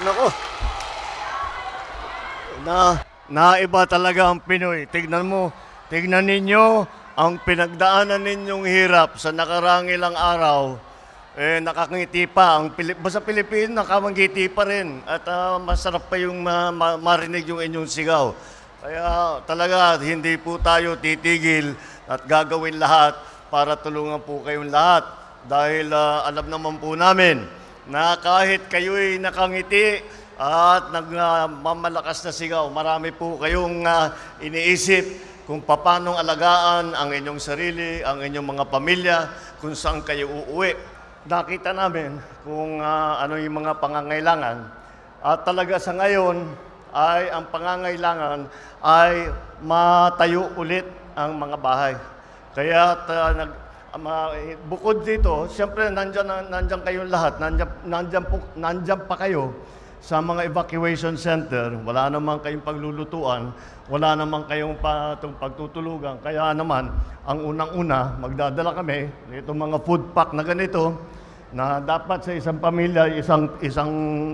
Nako, naiba talaga ang Pinoy. Tignan ninyo ang pinagdaanan ninyong hirap sa nakarang ilang araw. Nakangiti pa. Basta Pilipino, nakangiti pa rin. At masarap pa yung marinig yung inyong sigaw. Kaya talaga, hindi po tayo titigil at gagawin lahat para tulungan po kayong lahat. Dahil alam naman po namin na kahit kayo'y nakangiti at nagmamalakas na sigaw, marami po kayong iniisip kung paano alagaan ang inyong sarili, ang inyong mga pamilya, kung saan kayo uuwi. Nakita namin kung ano yung mga pangangailangan. At talaga sa ngayon ay ang pangangailangan ay matayo ulit ang mga bahay. Kaya bukod dito, siyempre nandyan kayong lahat, nandyan pa kayo sa mga evacuation center. Wala naman kayong paglulutuan, wala naman kayong pagtutulugan. Kaya naman, ang unang-una, magdadala kami nito mga food pack na ganito, na dapat sa isang pamilya,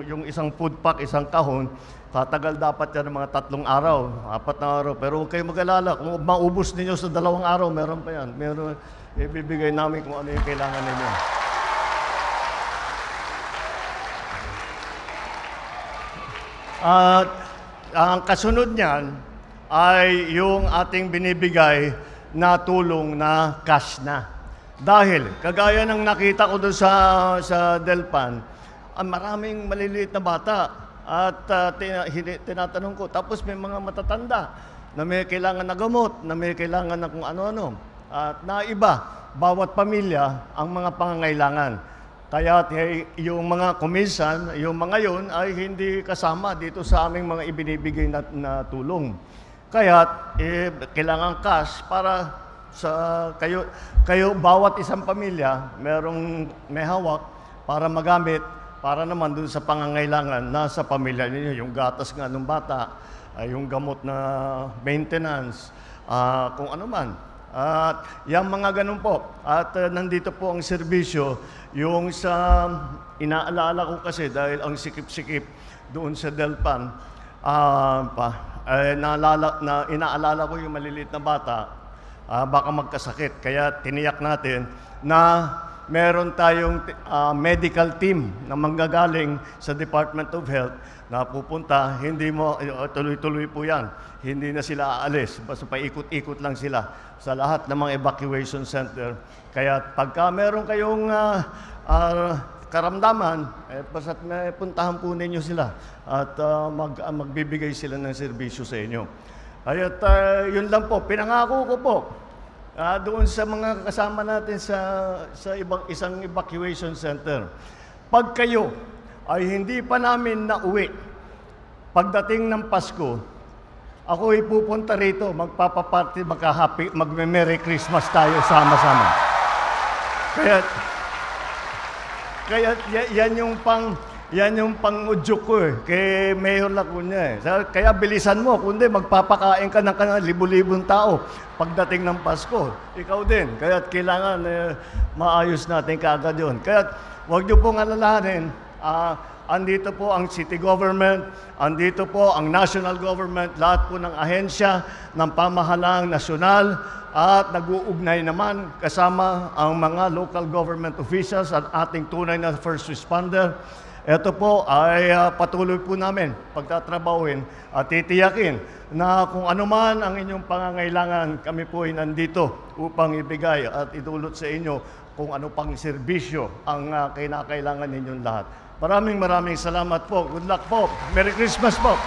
yung isang food pack, isang kahon, tatagal dapat yan ng mga 3 araw, 4 na araw. Pero huwag kayong mag-alala, kung maubos ninyo sa 2 araw, meron pa yan. Meron, ibibigay namin kung ano yung kailangan ninyo. At ang kasunod niyan ay yung ating binibigay na tulong na cash na. Dahil, kagaya ng nakita ko doon sa Delpan, maraming maliliit na bata at tinatanong ko, tapos may mga matatanda na may kailangan na gamot, na may kailangan na kung ano-ano. At naiba, bawat pamilya ang mga pangangailangan. Kaya yung mga kuminsan, yung mga yun ay hindi kasama dito sa aming mga ibinibigay na tulong. Kaya kailangan cash para sa kayo bawat isang pamilya may hawak para magamit para naman dun sa pangangailangan na sa pamilya ninyo, yung gatas nga ng bata, yung gamot na maintenance, kung ano man. At yung mga ganun po. At nandito po ang serbisyo, yung sa inaalala ko kasi dahil ang sikip-sikip doon sa Delpan, inaalala ko yung maliliit na bata, baka magkasakit. Kaya tiniyak natin na meron tayong medical team na manggagaling sa Department of Health na pupunta. Tuloy-tuloy po yan. Hindi na sila aalis. Basta paikot-ikot lang sila sa lahat ng mga evacuation center. Kaya pagka meron kayong karamdaman, basta puntahan po ninyo sila at magbibigay sila ng serbisyo sa inyo. At yun lang po, pinangako ko po doon sa mga kasama natin sa isang evacuation center. Pag kayo ay hindi pa namin nauwi, pagdating ng Pasko, ako ipupunta rito, magpapaparty, magme-Merry Christmas tayo sama-sama. Kaya yan yung pang-udyok ko kay Mayor Lacuna Kaya bilisan mo, kundi magpapakain ka ng libu-libong tao pagdating ng Pasko. Ikaw din. Kaya kailangan maayos natin kaagad yun. Kaya huwag niyo pong alalahanin, andito po ang city government, andito po ang national government, lahat po ng ahensya ng pamahalaang nasyonal at nag-uugnay naman kasama ang mga local government officials at ating tunay na first responder. Ito po ay patuloy po namin pagtatrabahuin at titiyakin na kung ano man ang inyong pangangailangan, kami po ay nandito upang ibigay at idulot sa inyo kung ano pang serbisyo ang kinakailangan ninyong lahat. Maraming salamat po. Good luck po. Merry Christmas po.